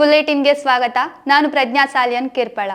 ಬುಲೆಟಿನ್ಗೆ ಸ್ವಾಗತ. ನಾನು ಪ್ರಜ್ಞಾ ಸಾಲಿಯನ್ ಕಿರ್ಪಳ.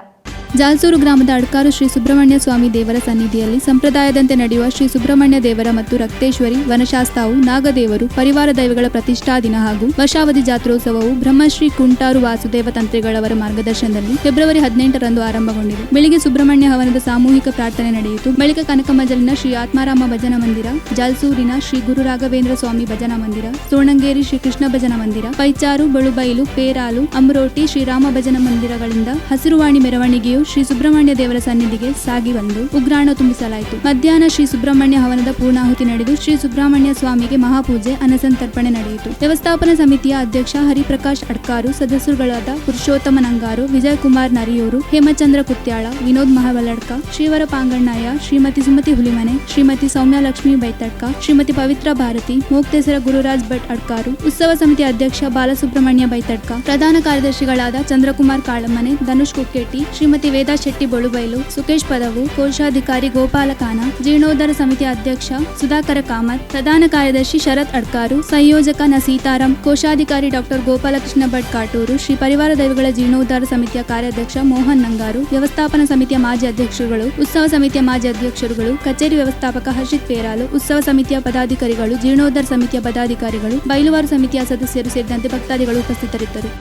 ಜಾಲ್ಸೂರು ಗ್ರಾಮದ ಅಡ್ಕಾರು ಶ್ರೀ ಸುಬ್ರಹ್ಮಣ್ಯ ಸ್ವಾಮಿ ದೇವರ ಸನ್ನಿಧಿಯಲ್ಲಿ ಸಂಪ್ರದಾಯದಂತೆ ನಡೆಯುವ ಶ್ರೀ ಸುಬ್ರಹ್ಮಣ್ಯ ದೇವರ ಮತ್ತು ರಕ್ತೇಶ್ವರಿ ವನಶಾಸ್ತಾವು ನಾಗದೇವರು ಪರಿವಾರ ದೈವಗಳ ಪ್ರತಿಷ್ಠಾ ದಿನ ಹಾಗೂ ವರ್ಷಾವಧಿ ಜಾತ್ರೋತ್ಸವವು ಬ್ರಹ್ಮಶ್ರೀ ಕುಂಟಾರು ವಾಸುದೇವ ತಂತ್ರಿಗಳವರ ಮಾರ್ಗದರ್ಶನದಲ್ಲಿ ಫೆಬ್ರವರಿ 18ರಂದು ಆರಂಭಗೊಂಡಿದೆ. ಬೆಳಿಗ್ಗೆ ಸುಬ್ರಹ್ಮಣ್ಯ ಹವನದ ಸಾಮೂಹಿಕ ಪ್ರಾರ್ಥನೆ ನಡೆಯಿತು. ಬಳಿಕ ಕನಕಮಜಲಿನ ಶ್ರೀ ಆತ್ಮಾರಾಮ ಭಜನಾ ಮಂದಿರ, ಜಾಲ್ಸೂರಿನ ಶ್ರೀ ಗುರು ರಾಘವೇಂದ್ರ ಸ್ವಾಮಿ ಭಜನಾ ಮಂದಿರ, ಸೋಣಂಗೇರಿ ಶ್ರೀ ಕೃಷ್ಣ ಭಜನಾ ಮಂದಿರ, ಪೈಚಾರು, ಬಳುಬೈಲು, ಪೇರಾಲು, ಅಮರೋಟಿ ಶ್ರೀರಾಮ ಭಜನಾ ಮಂದಿರಗಳಿಂದ ಹಸಿರುವಾಣಿ ಮೆರವಣಿಗೆಯು ಶ್ರೀ ಸುಬ್ರಹ್ಮಣ್ಯ ದೇವರ ಸನ್ನಿಧಿಗೆ ಸಾಗಿ ಬಂದು ಉಗ್ರಾಣ ತುಂಬಿಸಲಾಯಿತು. ಮಧ್ಯಾಹ್ನ ಶ್ರೀ ಸುಬ್ರಹ್ಮಣ್ಯ ಹವನದ ಪೂರ್ಣಾಹುತಿ ನಡೆದು ಶ್ರೀ ಸುಬ್ರಹ್ಮಣ್ಯ ಸ್ವಾಮಿಗೆ ಮಹಾಪೂಜೆ ಅನ್ನಸಂತರ್ಪಣೆ ನಡೆಯಿತು. ವ್ಯವಸ್ಥಾಪನಾ ಸಮಿತಿಯ ಅಧ್ಯಕ್ಷ ಹರಿಪ್ರಕಾಶ್ ಅಡ್ಕಾರು, ಸದಸ್ಯರುಗಳಾದ ಪುರುಷೋತ್ತಮ ನಂಗಾರು, ವಿಜಯಕುಮಾರ್ ನರಿಯೂರು, ಹೇಮಚಂದ್ರ ಕುತ್ಯಾಳ, ವಿನೋದ್ ಮಹಾಬಲಡ್ಕ, ಶ್ರೀವರ ಪಾಂಗಣ್ಣಯ್ಯ, ಶ್ರೀಮತಿ ಸುಮತಿ ಹುಲಿಮನೆ, ಶ್ರೀಮತಿ ಸೌಮ್ಯ ಲಕ್ಷ್ಮೀ ಬೈತಡ್ಕ, ಶ್ರೀಮತಿ ಪವಿತ್ರ ಭಾರತಿ, ಮೋಕ್ತೇಸರ ಗುರುರಾಜ್ ಭಟ್ ಅಡ್ಕಾರು, ಉತ್ಸವ ಸಮಿತಿ ಅಧ್ಯಕ್ಷ ಬಾಲಸುಬ್ರಹ್ಮಣ್ಯ ಬೈತಡ್ಕ, ಪ್ರಧಾನ ಕಾರ್ಯದರ್ಶಿಗಳಾದ ಚಂದ್ರಕುಮಾರ್ ಕಾಳಮ್ಮನೆ, ಧನುಷ್ ಕುಕ್ಕೇಟಿ, ಶ್ರೀಮತಿ ವೇದಾ ಶೆಟ್ಟಿ ಬಳುಬೈಲು, ಸುಕೇಶ್ ಪದವು, ಕೋಶಾಧಿಕಾರಿ ಗೋಪಾಲ ಖಾನ, ಜೀರ್ಣೋದ್ಧಾರ ಸಮಿತಿ ಅಧ್ಯಕ್ಷ ಸುಧಾಕರ ಕಾಮತ್, ಪ್ರಧಾನ ಕಾರ್ಯದರ್ಶಿ ಶರತ್ ಅಡ್ಕಾರು, ಸಂಯೋಜಕ ಸೀತಾರಾಮ್, ಕೋಶಾಧಿಕಾರಿ ಡಾಕ್ಟರ್ ಗೋಪಾಲಕೃಷ್ಣ ಭಟ್ ಕಾಟೂರು, ಶ್ರೀ ಪರಿವಾರ ದೈವಗಳ ಜೀರ್ಣೋದ್ಧಾರ ಸಮಿತಿಯ ಕಾರ್ಯಾಧ್ಯಕ್ಷ ಮೋಹನ್ ನಂಗಾರು, ವ್ಯವಸ್ಥಾಪನಾ ಸಮಿತಿಯ ಮಾಜಿ ಅಧ್ಯಕ್ಷರುಗಳು, ಉತ್ಸವ ಸಮಿತಿಯ ಮಾಜಿ ಅಧ್ಯಕ್ಷರುಗಳು, ಕಚೇರಿ ವ್ಯವಸ್ಥಾಪಕ ಹರ್ಷಿತ್ ಪೇರಾಲು, ಉತ್ಸವ ಸಮಿತಿಯ ಪದಾಧಿಕಾರಿಗಳು, ಜೀರ್ಣೋದ್ಧಾರ ಸಮಿತಿಯ ಪದಾಧಿಕಾರಿಗಳು, ಬೈಲುವಾರು ಸಮಿತಿಯ ಸದಸ್ಯರು ಸೇರಿದಂತೆ ಭಕ್ತಾದಿಗಳು ಉಪಸ್ಥಿತರಿದ್ದರು.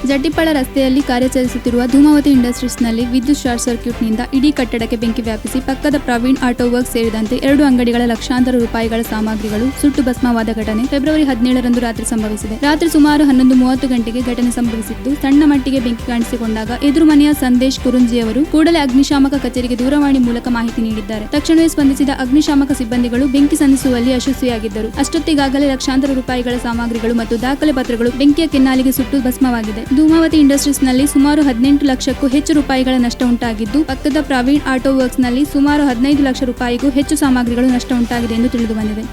ಜಡ್ಡಿಪ್ಪಳ ರಸ್ತೆಯಲ್ಲಿ ಕಾರ್ಯಾಚರಿಸುತ್ತಿರುವ ಧೂಮಾವತಿ ಇಂಡಸ್ಟ್ರೀಸ್ನಲ್ಲಿ ವಿದ್ಯುತ್ ಶಾರ್ಟ್ ಸರ್ಕ್ಯೂಟ್ನಿಂದ ಇಡೀ ಕಟ್ಟಡಕ್ಕೆ ಬೆಂಕಿ ವ್ಯಾಪಿಸಿ ಪಕ್ಕದ ಪ್ರವೀಣ್ ಆಟೋ ವರ್ಕ್ ಸೇರಿದಂತೆ 2 ಅಂಗಡಿಗಳ ಲಕ್ಷಾಂತರ ರೂಪಾಯಿಗಳ ಸಾಮಗ್ರಿಗಳು ಸುಟ್ಟು ಭಸ್ಮವಾದ ಘಟನೆ ಫೆಬ್ರವರಿ 17ರಂದು ರಾತ್ರಿ ಸಂಭವಿಸಿದೆ. ರಾತ್ರಿ ಸುಮಾರು 11:30 ಗಂಟೆಗೆ ಘಟನೆ ಸಂಭವಿಸಿದ್ದು, ಸಣ್ಣ ಮಟ್ಟಿಗೆ ಬೆಂಕಿ ಕಾಣಿಸಿಕೊಂಡಾಗ ಎದುರು ಮನೆಯ ಸಂದೇಶ್ ಕುರುಂಜಿಯವರು ಕೂಡಲೇ ಅಗ್ನಿಶಾಮಕ ಕಚೇರಿಗೆ ದೂರವಾಣಿ ಮೂಲಕ ಮಾಹಿತಿ ನೀಡಿದ್ದಾರೆ. ತಕ್ಷಣವೇ ಸ್ಪಂದಿಸಿದ ಅಗ್ನಿಶಾಮಕ ಸಿಬ್ಬಂದಿಗಳು ಬೆಂಕಿ ಸಂಧಿಸುವಲ್ಲಿ ಯಶಸ್ವಿಯಾಗಿದ್ದರು. ಅಷ್ಟೊತ್ತಿಗಾಗಲೇ ಲಕ್ಷಾಂತರ ರೂಪಾಯಿಗಳ ಸಾಮಗ್ರಿಗಳು ಮತ್ತು ದಾಖಲೆ ಪತ್ರಗಳು ಬೆಂಕಿಯ ಕೆನ್ನಾಲಿಗೆ ಸುಟ್ಟು ಭಸ್ಮವಾಗಿದೆ. ಧೂಮಾವತಿ ಇಂಡಸ್ಟ್ರೀಸ್ನಲ್ಲಿ ಸುಮಾರು 18 ಲಕ್ಷಕ್ಕೂ ಹೆಚ್ಚು ರೂಪಾಯಿಗಳ ನಷ್ಟ ಉಂಟಾಗಿದ್ದು, ಪಕ್ಕದ ಪ್ರವೀಣ್ ಆಟೋ ವರ್ಕ್ಸ್ನಲ್ಲಿ ಸುಮಾರು 15 ಲಕ್ಷ ರೂಪಾಯಿಗೂ ಹೆಚ್ಚು ಸಾಮಗ್ರಿಗಳು ನಷ್ಟ ಉಂಟಾಗಿದೆ ಎಂದು ತಿಳಿದುಬಂದಿದೆ.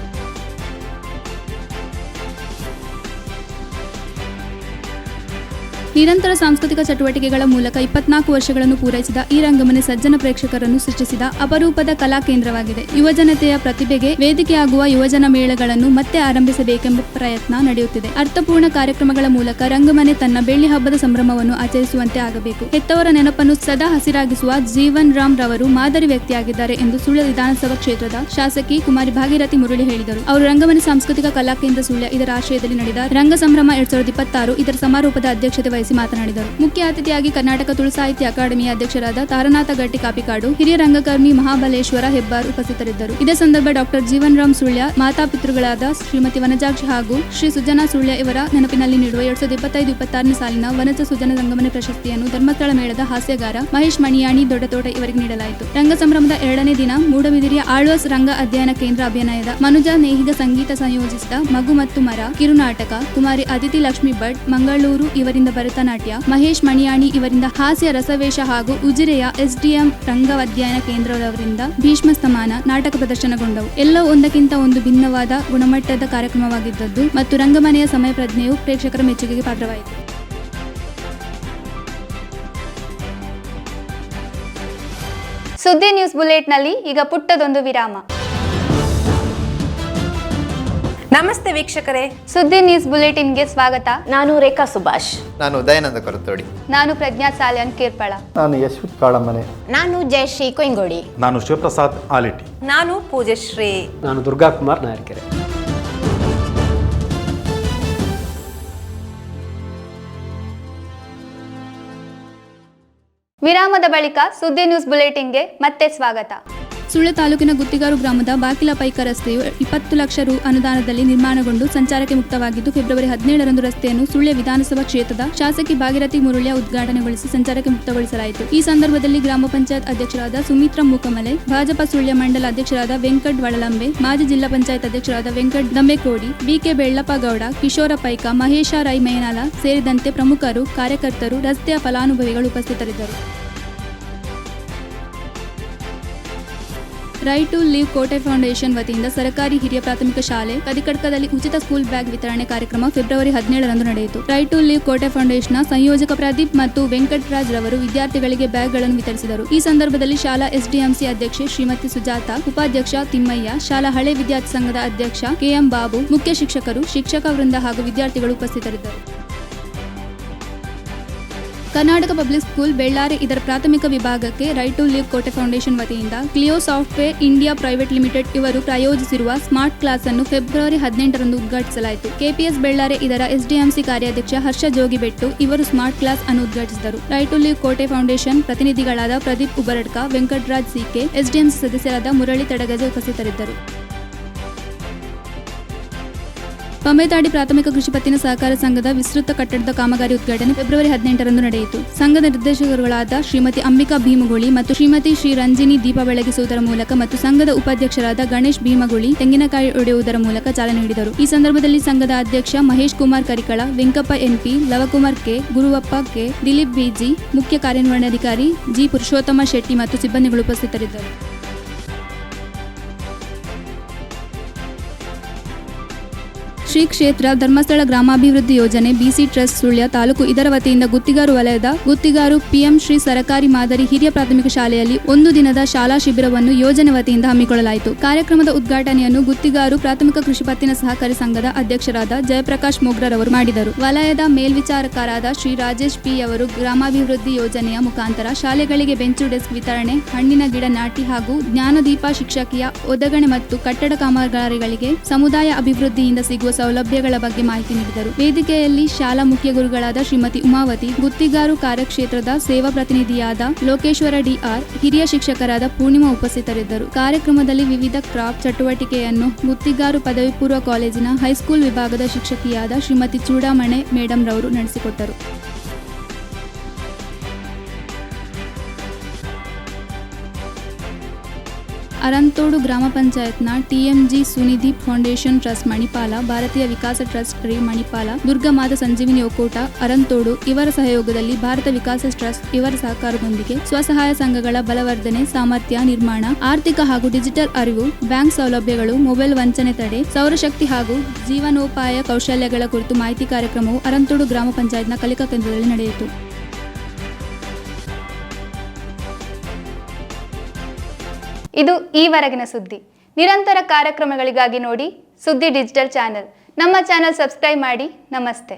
ನಿರಂತರ ಸಾಂಸ್ಕೃತಿಕ ಚಟುವಟಿಕೆಗಳ ಮೂಲಕ 24 ವರ್ಷಗಳನ್ನು ಪೂರೈಸಿದ ಈ ರಂಗಮನೆ ಸಜ್ಜನ ಪ್ರೇಕ್ಷಕರನ್ನು ಸೃಷ್ಟಿಸಿದ ಅಪರೂಪದ ಕಲಾ ಕೇಂದ್ರವಾಗಿದೆ. ಯುವಜನತೆಯ ಪ್ರತಿಭೆಗೆ ವೇದಿಕೆಯಾಗುವ ಯುವಜನ ಮೇಳಗಳನ್ನು ಮತ್ತೆ ಆರಂಭಿಸಬೇಕೆಂಬ ಪ್ರಯತ್ನ ನಡೆಯುತ್ತಿದೆ. ಅರ್ಥಪೂರ್ಣ ಕಾರ್ಯಕ್ರಮಗಳ ಮೂಲಕ ರಂಗಮನೆ ತನ್ನ ಬೆಳ್ಳಿ ಹಬ್ಬದ ಸಂಭ್ರಮವನ್ನು ಆಚರಿಸುವಂತೆ ಆಗಬೇಕು. ಹೆತ್ತವರ ನೆನಪನ್ನು ಸದಾ ಹಸಿರಾಗಿಸುವ ಜೀವನ್ ರಾಮ್ ರವರು ಮಾದರಿ ವ್ಯಕ್ತಿಯಾಗಿದ್ದಾರೆ ಎಂದು ಸುಳ್ಯ ವಿಧಾನಸಭಾ ಕ್ಷೇತ್ರದ ಶಾಸಕಿ ಕುಮಾರಿ ಭಾಗೀರಥಿ ಮುರಳಿ ಹೇಳಿದರು. ಅವರು ರಂಗಮನೆ ಸಾಂಸ್ಕೃತಿಕ ಕಲಾ ಕೇಂದ್ರ ಸುಳ್ಯ ಇದರ ಆಶ್ರಯದಲ್ಲಿ ನಡೆದ ರಂಗ ಸಂಭ್ರಮ 2026 ಇದರ ಸಮಾರೋಪದ ಅಧ್ಯಕ್ಷತೆ ವಹಿಸಿ ಮಾತನಾಡಿದರು. ಮುಖ್ಯ ಅತಿಥಿಯಾಗಿ ಕರ್ನಾಟಕ ತುಳು ಸಾಹಿತ್ಯ ಅಕಾಡೆಮಿಯ ಅಧ್ಯಕ್ಷರಾದ ತಾರನಾಥ ಗಟ್ಟಿ ಕಾಪಿಕಾಡು, ಹಿರಿಯ ರಂಗಕರ್ಮಿ ಮಹಾಬಲೇಶ್ವರ ಹೆಬ್ಬಾರ್ ಉಪಸ್ಥಿತರಿದ್ದರು. ಇದೇ ಸಂದರ್ಭ ಡಾಕ್ಟರ್ ಜೀವನ್ ರಾಮ್ ಸುಳ್ಯ ಮಾತಾಪಿತೃಗಳಾದ ಶ್ರೀಮತಿ ವನಜಾಕ್ಷಿ ಹಾಗೂ ಶ್ರೀ ಸುಜನಾ ಸುಳ್ಯ ಇವರ ನೆನಪಿನಲ್ಲಿ ನೀಡುವ 2025-26ನೇ ಸಾಲಿನ ವನಜ ಸುಜನ ರಂಗಮನೆ ಪ್ರಶಸ್ತಿಯನ್ನು ಧರ್ಮಸ್ಥಳ ಮೇಳದ ಹಾಸ್ಯಗಾರ ಮಹೇಶ್ ಮಣಿಯಾಣಿ ದೊಡ್ಡತೋಟ ಇವರಿಗೆ ನೀಡಲಾಯಿತು. ರಂಗ ಸಂಭ್ರಮದ 2ನೇ ದಿನ ಮೂಡಬಿದಿರಿಯ ಆಳ್ವಾಸ್ ರಂಗ ಅಧ್ಯಯನ ಕೇಂದ್ರ ಅಭಿನಯದ ಮನುಜ ನೇಹಿಗ ಸಂಗೀತ ಸಂಯೋಜಿಸಿದ ಮಗು ಮತ್ತು ಮರ ಕಿರುನಾಟಕ, ಕುಮಾರಿ ಅದಿತಿ ಲಕ್ಷ್ಮಿ ಭಟ್ ಮಂಗಳೂರು ಇವರಿಂದ ಭರತನಾಟ್ಯ, ಮಹೇಶ್ ಮಣಿಯಾಣಿ ಇವರಿಂದ ಹಾಸ್ಯ ರಸವೇಶ ಹಾಗೂ ಉಜಿರೆಯ SDM ರಂಗ ಅಧ್ಯಯನ ಕೇಂದ್ರದವರಿಂದ ಭೀಷ್ಮ ಸ್ತಮಾನ ನಾಟಕ ಪ್ರದರ್ಶನಗೊಂಡವು. ಎಲ್ಲವೂ ಒಂದಕ್ಕಿಂತ ಒಂದು ಭಿನ್ನವಾದ ಗುಣಮಟ್ಟದ ಕಾರ್ಯಕ್ರಮವಾಗಿದ್ದದ್ದು ಮತ್ತು ರಂಗಮನೆಯ ಸಮಯ ಪ್ರಜ್ಞೆಯು ಪ್ರೇಕ್ಷಕರ ಮೆಚ್ಚುಗೆಗೆ ಪಾತ್ರವಾಯಿತು. ಸುದ್ದಿ ನ್ಯೂಸ್ ಬುಲೆಟ್ನಲ್ಲಿ ಈಗ ಪುಟ್ಟದೊಂದು ವಿರಾಮ. ನಮಸ್ತೆ ವೀಕ್ಷಕರೇ, ಸುದ್ದಿ ನ್ಯೂಸ್ ಬುಲೆಟಿನ್ಗೆ ಸ್ವಾಗತ. ನಾನು ರೇಖಾ ಸುಭಾಷ್. ನಾನು ದಯಾನಂದ ಕೊರತೋಡಿ. ನಾನು ಪ್ರಜ್ಞಾ ಸಾಲಿಯನ್ ಕಿರ್ಪಳ. ನಾನು ಯಶ್ವಿತ್ ಕಾಳಮ್ಮನೆ. ನಾನು ಜಯಶ್ರೀ ಕೊಯ್ಗೋಡಿ. ನಾನು ಶಿವಪ್ರಸಾದ್ ಆಲಿಟಿ. ನಾನು ಪೂಜಶ್ರೀ. ನಾನು ದುರ್ಗಾಕುಮಾರ್ ನಾಯರ್ಕೆರೆ. ವಿರಾಮದ ಬಳಿಕ ಸುದ್ದಿ ನ್ಯೂಸ್ ಬುಲೆಟಿನ್ಗೆ ಮತ್ತೆ ಸ್ವಾಗತ. ಸುಳ್ಯ ತಾಲೂಕಿನ ಗುತ್ತಿಗಾರು ಗ್ರಾಮದ ಬಾಕಿಲ ಪೈಕ ರಸ್ತೆಯು 20 ಲಕ್ಷ ರು ಅನುದಾನದಲ್ಲಿ ನಿರ್ಮಾಣಗೊಂಡು ಸಂಚಾರಕ್ಕೆ ಮುಕ್ತವಾಗಿದ್ದು, ಫೆಬ್ರವರಿ 17ರಂದು ರಸ್ತೆಯನ್ನು ಸುಳ್ಯ ವಿಧಾನಸಭಾ ಕ್ಷೇತ್ರದ ಶಾಸಕಿ ಭಾಗೀರಥಿ ಮುರುಳ್ಯ ಉದ್ಘಾಟನೆಗೊಳಿಸಿ ಸಂಚಾರಕ್ಕೆ ಮುಕ್ತಗೊಳಿಸಲಾಯಿತು. ಈ ಸಂದರ್ಭದಲ್ಲಿ ಗ್ರಾಮ ಪಂಚಾಯತ್ ಅಧ್ಯಕ್ಷರಾದ ಸುಮಿತ್ರಾ ಮೂಕಮಲೆ, ಭಾಜಪ ಸುಳ್ಯ ಮಂಡಲ ಅಧ್ಯಕ್ಷರಾದ ವೆಂಕಟ್ ವಳಲಂಬೆ, ಮಾಜಿ ಜಿಲ್ಲಾ ಪಂಚಾಯತ್ ಅಧ್ಯಕ್ಷರಾದ ವೆಂಕಟ್ ದಂಬೆಕೋಡಿ, ಬಿಕೆ ಬೆಳ್ಳಪ್ಪ ಗೌಡ, ಕಿಶೋರ ಪೈಕ, ಮಹೇಶ ರೈ ಮೇನಾಲ ಸೇರಿದಂತೆ ಪ್ರಮುಖರು, ಕಾರ್ಯಕರ್ತರು, ರಸ್ತೆಯ ಫಲಾನುಭವಿಗಳು ಉಪಸ್ಥಿತರಿದ್ದರು. Right to live Kote foundation ವತಿಯಿಂದ ಸರ್ಕಾರಿ ಹಿರಿಯ ಪ್ರಾಥಮಿಕ ಶಾಲೆ ಕದಿಕಡ್ಕದಲ್ಲಿ ಉಚಿತ ಸ್ಕೂಲ್ ಬ್ಯಾಗ್ ವಿತರಣೆ ಕಾರ್ಯಕ್ರಮ ಫೆಬ್ರವರಿ 17ರಂದು ನಡೆಯಿತು. ರೈಟ್ ಟು ಲಿವ್ ಕೋಟೆ ಫೌಂಡೇಶನ್ನ ಸಂಯೋಜಕ ಪ್ರದೀಪ್ ಮತ್ತು ವೆಂಕಟರಾಜ್ ರವರು ವಿದ್ಯಾರ್ಥಿಗಳಿಗೆ ಬ್ಯಾಗ್ಗಳನ್ನು ವಿತರಿಸಿದರು. ಈ ಸಂದರ್ಭದಲ್ಲಿ ಶಾಲಾ ಎಸ್ಡಿಎಂಸಿ ಅಧ್ಯಕ್ಷೆ ಶ್ರೀಮತಿ ಸುಜಾತ, ಉಪಾಧ್ಯಕ್ಷ ತಿಮ್ಮಯ್ಯ, ಶಾಲಾ ಹಳೆ ವಿದ್ಯಾರ್ಥಿ ಸಂಘದ ಅಧ್ಯಕ್ಷ ಕೆಎಂ ಬಾಬು, ಮುಖ್ಯ ಶಿಕ್ಷಕರು, ಶಿಕ್ಷಕ ವೃಂದ ಹಾಗೂ ವಿದ್ಯಾರ್ಥಿಗಳು ಉಪಸ್ಥಿತರಿದ್ದರು. ಕರ್ನಾಟಕ ಪಬ್ಲಿಕ್ ಸ್ಕೂಲ್ ಬೆಳ್ಳಾರಿ ಇದರ ಪ್ರಾಥಮಿಕ ವಿಭಾಗಕ್ಕೆ right to live Kote foundation ವತಿಯಿಂದ ಕ್ಲಿಯೋ ಸಾಫ್ಟ್ವೇರ್ ಇಂಡಿಯಾ ಪ್ರೈವೇಟ್ ಲಿಮಿಟೆಡ್ ಇವರು ಪ್ರಾಯೋಜಿಸಿರುವ ಸ್ಮಾರ್ಟ್ ಕ್ಲಾಸ್ ಅನ್ನು ಫೆಬ್ರವರಿ 18ರಂದು ಉದ್ಘಾಟಿಸಲಾಯಿತು. ಕೆಪಿಎಸ್ ಬೆಳ್ಳಾರಿ ಇದರ ಎಸ್ಡಿಎಂಸಿ ಕಾರ್ಯಾಧ್ಯಕ್ಷ ಹರ್ಷ ಜೋಗಿಬೆಟ್ಟು ಇವರು ಸ್ಮಾರ್ಟ್ ಕ್ಲಾಸ್ ಅನ್ನು ಉದ್ಘಾಟಿಸಿದರು. Right to live Kote foundation ಪ್ರತಿನಿಧಿಗಳಾದ ಪ್ರದೀಪ್ ಉಬರಡ್ಕ, ವೆಂಕಟರಾಜ್ ಸಿಕೆ, ಎಸ್ಡಿಎಂಸಿ ಸದಸ್ಯರಾದ ಮುರಳಿ ತಡಗಜೆ ಉಪಸ್ಥಿತರಿದ್ದರು. ಪಂಬೇತಾಡಿ ಪ್ರಾಥಮಿಕ ಕೃಷಿ ಪತ್ತಿನ ಸಹಕಾರ ಸಂಘದ ವಿಸ್ತೃತ ಕಟ್ಟಡದ ಕಾಮಗಾರಿ ಉದ್ಘಾಟನೆ ಫೆಬ್ರವರಿ 18ರಂದು ನಡೆಯಿತು. ಸಂಘದ ನಿರ್ದೇಶಕರುಗಳಾದ ಶ್ರೀಮತಿ ಅಂಬಿಕಾ ಭೀಮಗುಳಿ ಮತ್ತು ಶ್ರೀಮತಿ ಶ್ರೀ ರಂಜಿನಿ ದೀಪ ಬೆಳಗಿಸುವುದರ ಮೂಲಕ ಮತ್ತು ಸಂಘದ ಉಪಾಧ್ಯಕ್ಷರಾದ ಗಣೇಶ್ ಭೀಮಗುಳಿ ತೆಂಗಿನಕಾಯಿ ಒಡೆಯುವುದರ ಮೂಲಕ ಚಾಲನೆ ನೀಡಿದರು. ಈ ಸಂದರ್ಭದಲ್ಲಿ ಸಂಘದ ಅಧ್ಯಕ್ಷ Mahesh Kumar Karikala, Venkappa NP, Lavakumar K, Guruvappa K, Dilip BG, ಮುಖ್ಯ ಕಾರ್ಯನಿರ್ವಹಣಾಧಿಕಾರಿ ಜಿ ಪುರುಷೋತ್ತಮ ಶೆಟ್ಟಿ ಮತ್ತು ಸಿಬ್ಬಂದಿಗಳು ಉಪಸ್ಥಿತರಿದ್ದರು. ಶ್ರೀ ಕ್ಷೇತ್ರ ಧರ್ಮಸ್ಥಳ ಗ್ರಾಮಾಭಿವೃದ್ಧಿ ಯೋಜನೆ ಬಿಸಿ ಟ್ರಸ್ಟ್ ಸುಳ್ಯ ತಾಲೂಕು ಇದರ ವತಿಯಿಂದ ಗುತ್ತಿಗಾರು ವಲಯದ ಗುತ್ತಿಗಾರು ಪಿಎಂ ಶ್ರೀ ಸರಕಾರಿ ಮಾದರಿ ಹಿರಿಯ ಪ್ರಾಥಮಿಕ ಶಾಲೆಯಲ್ಲಿ ಒಂದು ದಿನದ ಶಾಲಾ ಶಿಬಿರವನ್ನು ಯೋಜನೆ ವತಿಯಿಂದ ಹಮ್ಮಿಕೊಳ್ಳಲಾಯಿತು. ಕಾರ್ಯಕ್ರಮದ ಉದ್ಘಾಟನೆಯನ್ನು ಗುತ್ತಿಗಾರು ಪ್ರಾಥಮಿಕ ಕೃಷಿ ಪತ್ತಿನ ಸಹಕಾರಿ ಸಂಘದ ಅಧ್ಯಕ್ಷರಾದ ಜಯಪ್ರಕಾಶ್ ಮೊಗ್ರರವರು ಮಾಡಿದರು. ವಲಯದ ಮೇಲ್ವಿಚಾರಕರಾದ ಶ್ರೀ ರಾಜೇಶ್ ಪಿ ಅವರು ಗ್ರಾಮಾಭಿವೃದ್ಧಿ ಯೋಜನೆಯ ಮುಖಾಂತರ ಶಾಲೆಗಳಿಗೆ ಬೆಂಚು ಡೆಸ್ಕ್ ವಿತರಣೆ, ಹಣ್ಣಿನ ಗಿಡ ನಾಟಿ ಹಾಗೂ ಜ್ಞಾನದೀಪ ಶಿಕ್ಷಕಿಯ ಒದಗಣೆ ಮತ್ತು ಕಟ್ಟಡ ಕಾಮಗಾರಿಗಳಿಗೆ ಸಮುದಾಯ ಅಭಿವೃದ್ಧಿಯಿಂದ ಸಿಗುವ ಸೌಲಭ್ಯಗಳ ಬಗ್ಗೆ ಮಾಹಿತಿ ನೀಡಿದರು. ವೇದಿಕೆಯಲ್ಲಿ ಶಾಲಾ ಮುಖ್ಯ ಗುರುಗಳಾದ ಶ್ರೀಮತಿ ಉಮಾವತಿ, ಗುತ್ತಿಗಾರು ಕಾರ್ಯಕ್ಷೇತ್ರದ ಸೇವಾ ಪ್ರತಿನಿಧಿಯಾದ ಲೋಕೇಶ್ವರ ಡಿಆರ್, ಹಿರಿಯ ಶಿಕ್ಷಕರಾದ ಪೂರ್ಣಿಮಾ ಉಪಸ್ಥಿತರಿದ್ದರು. ಕಾರ್ಯಕ್ರಮದಲ್ಲಿ ವಿವಿಧ ಕ್ರಾಫ್ಟ್ ಚಟುವಟಿಕೆಯನ್ನು ಗುತ್ತಿಗಾರು ಪದವಿ ಪೂರ್ವ ಕಾಲೇಜಿನ ಹೈಸ್ಕೂಲ್ ವಿಭಾಗದ ಶಿಕ್ಷಕಿಯಾದ ಶ್ರೀಮತಿ ಚೂಡಾಮಣೆ ಮೇಡಂ ರವರು ನಡೆಸಿಕೊಟ್ಟರು. ಅರಂತೋಡು ಗ್ರಾಮ ಪಂಚಾಯತ್ನ ಟಿಎಂಜಿ ಸುನಿಧಿ ಫೌಂಡೇಶನ್ ಟ್ರಸ್ಟ್ ಮಣಿಪಾಲ, ಭಾರತೀಯ ವಿಕಾಸ ಟ್ರಸ್ಟ್ ರಿ ಮಣಿಪಾಲ, ದುರ್ಗಮಾತಾ ಸಂಜೀವಿನಿ ಒಕ್ಕೂಟ ಅರಂತೋಡು ಇವರ ಸಹಯೋಗದಲ್ಲಿ ಭಾರತ ವಿಕಾಸ ಟ್ರಸ್ಟ್ ಇವರ ಸಹಕಾರದೊಂದಿಗೆ ಸ್ವಸಹಾಯ ಸಂಘಗಳ ಬಲವರ್ಧನೆ, ಸಾಮರ್ಥ್ಯ ನಿರ್ಮಾಣ, ಆರ್ಥಿಕ ಹಾಗೂ ಡಿಜಿಟಲ್ ಅರಿವು, ಬ್ಯಾಂಕ್ ಸೌಲಭ್ಯಗಳು, ಮೊಬೈಲ್ ವಂಚನೆ ತಡೆ, ಸೌರಶಕ್ತಿ ಹಾಗೂ ಜೀವನೋಪಾಯ ಕೌಶಲ್ಯಗಳ ಕುರಿತು ಮಾಹಿತಿ ಕಾರ್ಯಕ್ರಮವು ಅರಂತೋಡು ಗ್ರಾಮ ಪಂಚಾಯತ್ನ ಕಲಿಕಾ ಕೇಂದ್ರದಲ್ಲಿ ನಡೆಯಿತು. ಇದು ಈವರೆಗಿನ ಸುದ್ದಿ. ನಿರಂತರ ಕಾರ್ಯಕ್ರಮಗಳಿಗಾಗಿ ನೋಡಿ ಸುದ್ದಿ ಡಿಜಿಟಲ್ ಚಾನೆಲ್. ನಮ್ಮ ಚಾನೆಲ್ ಸಬ್ಸ್ಕ್ರೈಬ್ ಮಾಡಿ. ನಮಸ್ತೆ.